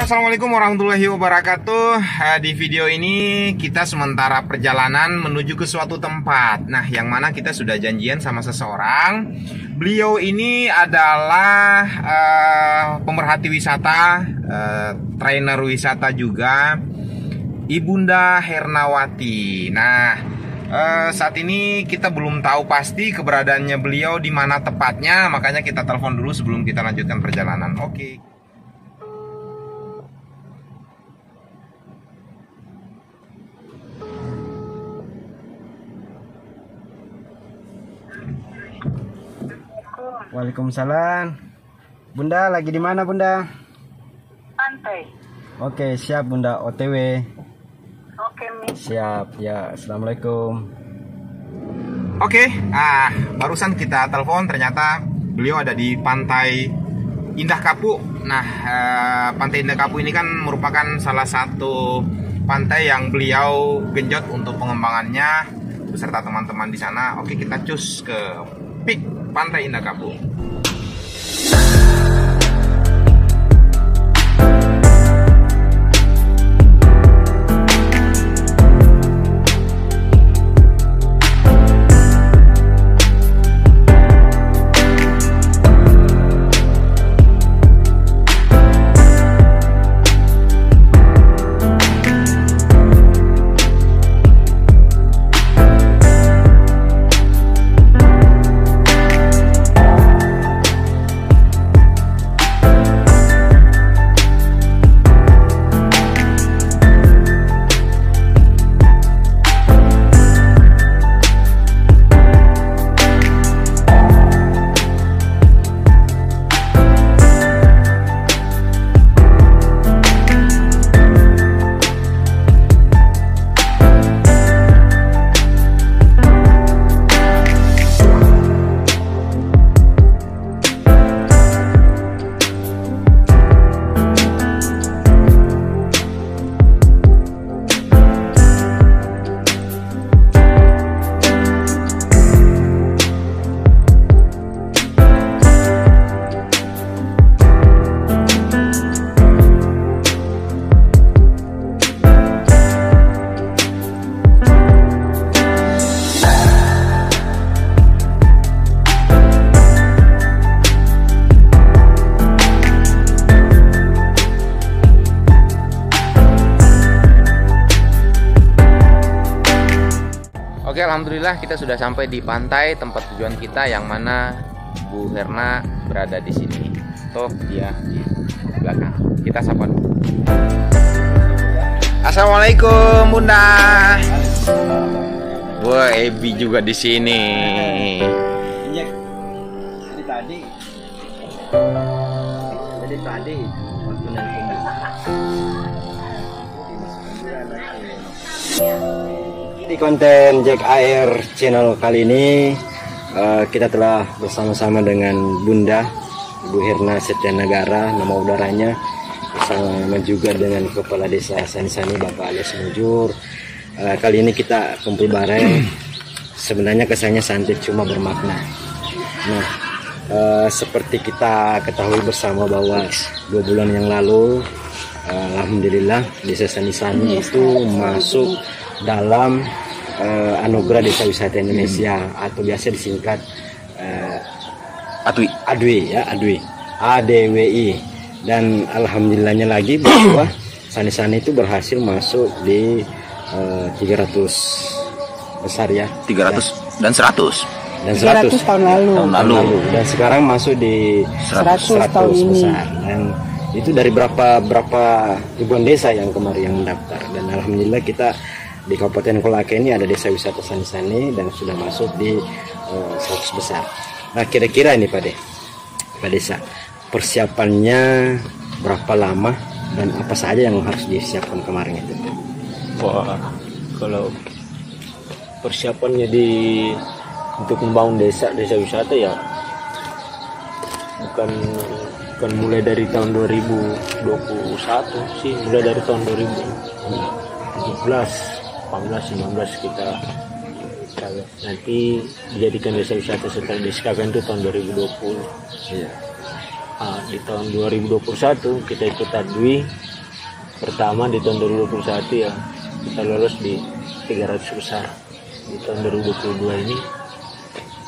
Assalamualaikum warahmatullahi wabarakatuh. Di video ini kita sementara perjalanan menuju ke suatu tempat. Nah, yang mana kita sudah janjian sama seseorang. Beliau ini adalah pemerhati wisata, trainer wisata juga, Ibunda Hernawati. Nah, saat ini kita belum tahu pasti keberadaannya beliau di mana tepatnya, makanya kita telepon dulu sebelum kita lanjutkan perjalanan. Oke. Waalaikumsalam. Bunda lagi di mana, Bunda? Pantai. Oke, siap Bunda, OTW. Oke, Mi. Siap, ya. Assalamualaikum. Oke, barusan kita telepon, ternyata beliau ada di Pantai Indah Kapuk. Nah, Pantai Indah Kapuk ini kan merupakan salah satu pantai yang beliau genjot untuk pengembangannya beserta teman-teman di sana. Oke, kita cus ke pik Pantai Indah Kapuk. Oke, alhamdulillah kita sudah sampai di pantai tempat tujuan kita, yang mana Bu Herna berada di sini. Tuh dia di belakang. Kita sapa dulu. Assalamualaikum Bunda. Wah, Ebi juga di sini. Iya. Jadi tadi waktu nanti. Di konten Jack Air channel kali ini kita telah bersama-sama dengan Bunda Ibu Herna Setianegara, nama udaranya, bersama juga dengan Kepala Desa Sanisani Bapak Alias Mujur. Kali ini kita kumpul bareng. Sebenarnya kesannya santai cuma bermakna. Nah, seperti kita ketahui bersama bahwa 2 bulan yang lalu, alhamdulillah Desa Sanisani itu masuk dalam anugerah Desa Wisata Indonesia atau biasa disingkat ADWI. Dan alhamdulillahnya lagi bahwa Sanisani itu berhasil masuk di 300 besar ya. 300 dan 100. Dan 100 tahun lalu. Dan sekarang masuk di 100 tahun ini. besar. Dan itu dari berapa ribuan desa yang kemarin yang mendaftar. Dan alhamdulillah kita di Kabupaten Kolaka ini ada Desa Wisata Sanisani dan sudah masuk di 100 besar. Nah, kira-kira ini Pak Desa, persiapannya berapa lama dan apa saja yang harus disiapkan kemarin itu? Wah, kalau persiapannya untuk membangun desa wisata ya bukan mulai dari tahun 2021 sih, mulai dari tahun 2017 18, 19 kita nanti dijadikan desa wisata setelah disahkan itu tahun 2020. Di tahun 2021 kita ikut Adwi pertama di tahun 2021 ya kita lolos di 300 besar. Di tahun 2022 ini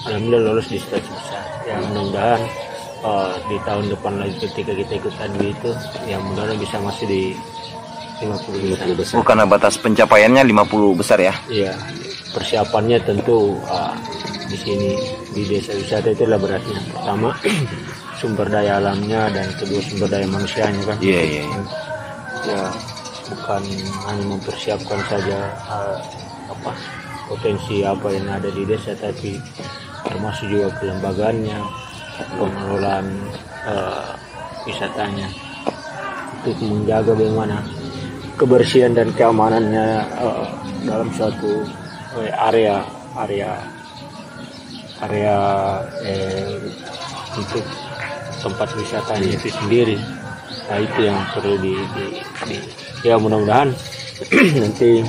alhamdulillah lolos di 100 besar. Ya mudah-mudahan di tahun depan lagi ketika kita ikut tadi itu ya mudah-mudahan bisa masih di 50 besar. Karena batas pencapaiannya 50 besar ya? Iya, persiapannya tentu di sini di desa wisata itu adalah berarti pertama sumber daya alamnya dan kedua sumber daya manusianya kan. Iya. Ya bukan hanya mempersiapkan saja potensi apa yang ada di desa, tapi termasuk juga kelembagaannya, pengelolaan wisatanya untuk menjaga bagaimana kebersihan dan keamanannya dalam suatu area untuk tempat wisatanya itu sendiri. Nah itu yang perlu ya mudah-mudahan nanti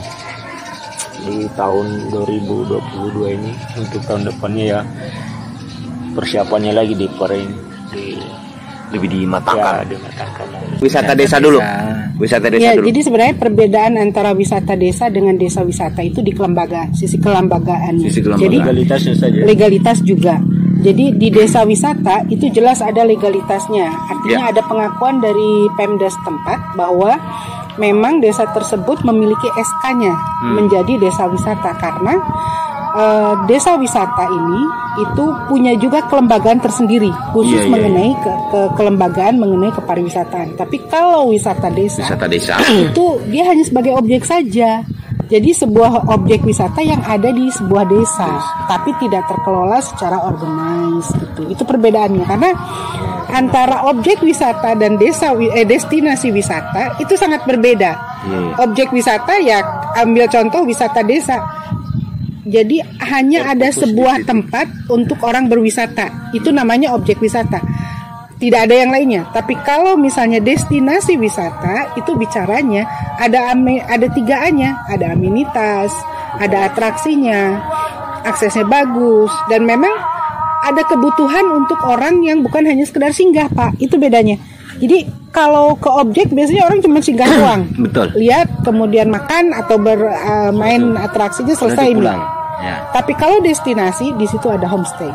di tahun 2022 ini untuk tahun depannya ya persiapannya lagi lebih dimatangkan. Ya, dimatangkan. Wisata desa dulu. Wisata desa Ya, dulu. jadi sebenarnya perbedaan antara wisata desa dengan desa wisata itu di kelembagaan, sisi kelembagaannya. Jadi Legalitasnya saja. legalitas juga. Jadi di desa wisata itu jelas ada legalitasnya. Artinya ada pengakuan dari Pemda setempat bahwa memang desa tersebut memiliki SK-nya menjadi desa wisata, karena desa wisata ini itu punya juga kelembagaan tersendiri khusus mengenai kelembagaan mengenai kepariwisataan. Tapi kalau wisata desa itu dia hanya sebagai objek saja. Jadi sebuah objek wisata yang ada di sebuah desa, tapi tidak terkelola secara organize gitu. Itu perbedaannya, karena antara objek wisata dan destinasi wisata itu sangat berbeda. Objek wisata ya ambil contoh wisata desa. Jadi hanya ada sebuah tempat untuk orang berwisata. Itu namanya objek wisata. Tidak ada yang lainnya. Tapi kalau misalnya destinasi wisata itu bicaranya ada 3A-nya, ada amenitas, ada atraksinya, aksesnya bagus, dan memang ada kebutuhan untuk orang yang bukan hanya sekedar singgah, Pak. Itu bedanya. Jadi kalau ke objek biasanya orang cuma singgah doang. Betul. Lihat kemudian makan atau bermain atraksinya selesai. Ya. Tapi kalau destinasi di situ ada homestay.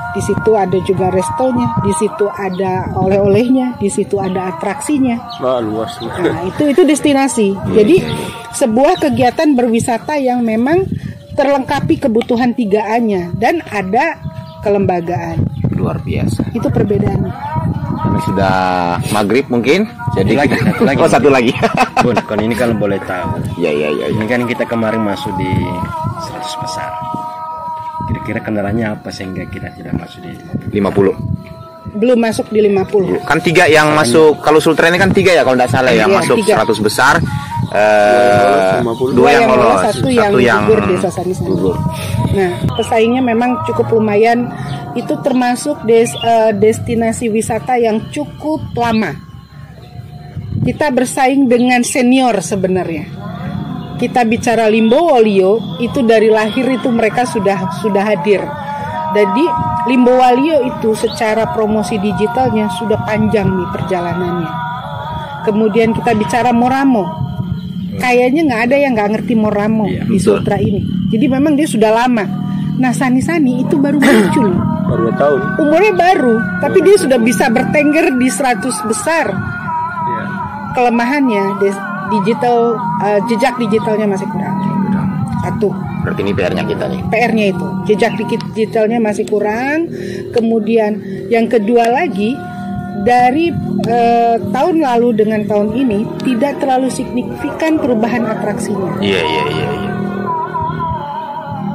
Di situ ada juga restonya, di situ ada oleh-olehnya, di situ ada atraksinya. Luas. Nah, itu destinasi. Jadi sebuah kegiatan berwisata yang memang terlengkapi kebutuhan 3A-nya dan ada kelembagaan. Luar biasa. Itu perbedaannya. Karena sudah maghrib mungkin. Jadi satu lagi. Satu lagi. Bun, kon ini kalau boleh tahu. Ya. Ini kan kita kemarin masuk di 100 besar. Kira-kira kendalanya apa sehingga kita tidak masuk di 50. Belum masuk di 50. Kan 3 yang masuk, kalau Sultra ini kan 3 ya kalau tidak salah ya, masuk 3. 100 besar. 2 yang lolos, satu yang gugur desa Sani-Sani. Nah, pesaingnya memang cukup lumayan. Itu termasuk destinasi wisata yang cukup lama. Kita bersaing dengan senior sebenarnya. Kita bicara Limbowolio itu dari lahir itu mereka sudah hadir. Jadi Limbowolio itu secara promosi digitalnya sudah panjang nih perjalanannya. Kemudian kita bicara Moramo. Kayaknya nggak ada yang nggak ngerti Moramo di Sultra ini. Jadi memang dia sudah lama. Nah Sani-Sani itu baru muncul. Baru 2 tahun. Umurnya baru, tapi dia sudah bisa bertengger di 100 besar. Kelemahannya jejak digitalnya masih kurang. Satu. Berarti ini PR-nya kita nih. PR-nya itu jejak digitalnya masih kurang. Kemudian yang kedua lagi, dari tahun lalu dengan tahun ini tidak terlalu signifikan perubahan atraksinya. Iya.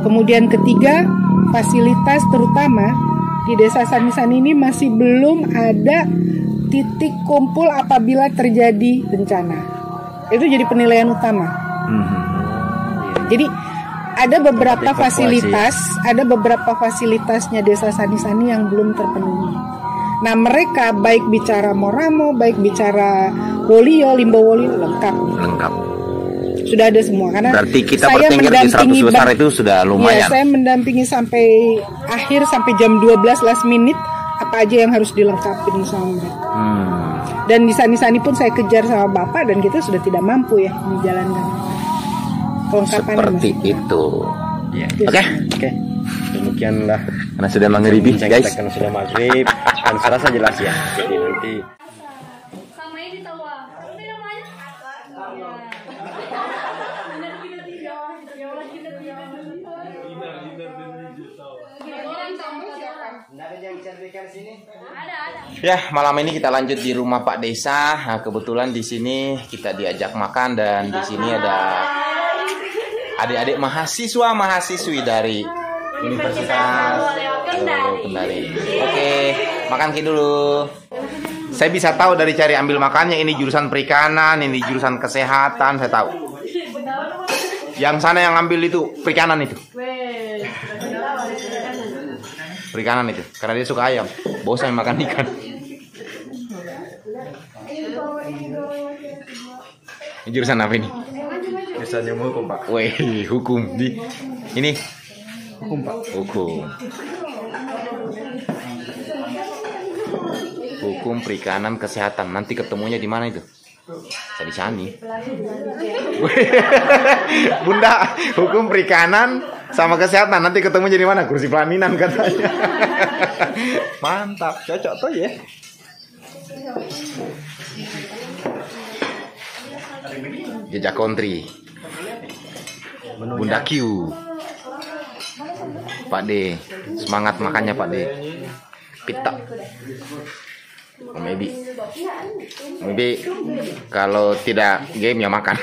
Kemudian ketiga, fasilitas terutama di desa Sani-Sani ini masih belum ada titik kumpul apabila terjadi bencana. Itu jadi penilaian utama. Jadi ada beberapa fasilitasnya desa Sani-Sani yang belum terpenuhi. Nah mereka baik bicara Moramo, baik bicara Limbowolio lengkap. Sudah ada semua, karena berarti kita bertengger di 100 besar itu sudah lumayan. Ya, saya mendampingi sampai akhir, sampai jam 12 last minute apa aja yang harus dilengkapi sama mereka. Dan di sani-sani pun saya kejar sama bapak dan kita sudah tidak mampu ya menjalankan kelengkapan. Seperti itu. Ya. Oke. Demikianlah Karena sudah maghribi, guys. karena sudah maghrib dan saya rasa jelas ya. Jadi nanti Sama ini tahu apa namanya? Ya, malam ini kita lanjut di rumah Pak Desa. Nah, kebetulan di sini kita diajak makan dan di sini ada adik-adik mahasiswi dari Universitas Kendari. Oke, makan dulu. Saya bisa tahu dari cari ambil makannya, ini jurusan perikanan, ini jurusan kesehatan, saya tahu. Yang sana yang ambil itu perikanan itu. Perikanan itu, karena dia suka ayam. Bosan makan ikan. Ini jurusan apa ini? jurusan ilmu hukum, Pak. Wih, hukum di ini. Hukum, Pak. Hukum perikanan kesehatan. Nanti ketemunya di mana itu? Saya di Sani. Bunda, hukum perikanan sama kesehatan nanti ketemunya di mana? Kursi pelaminan katanya. Mantap, cocok tuh ya. Jejak country. Bunda Q. Pak D, semangat makannya Pak D. Pita. Maybe kalau tidak game ya makan.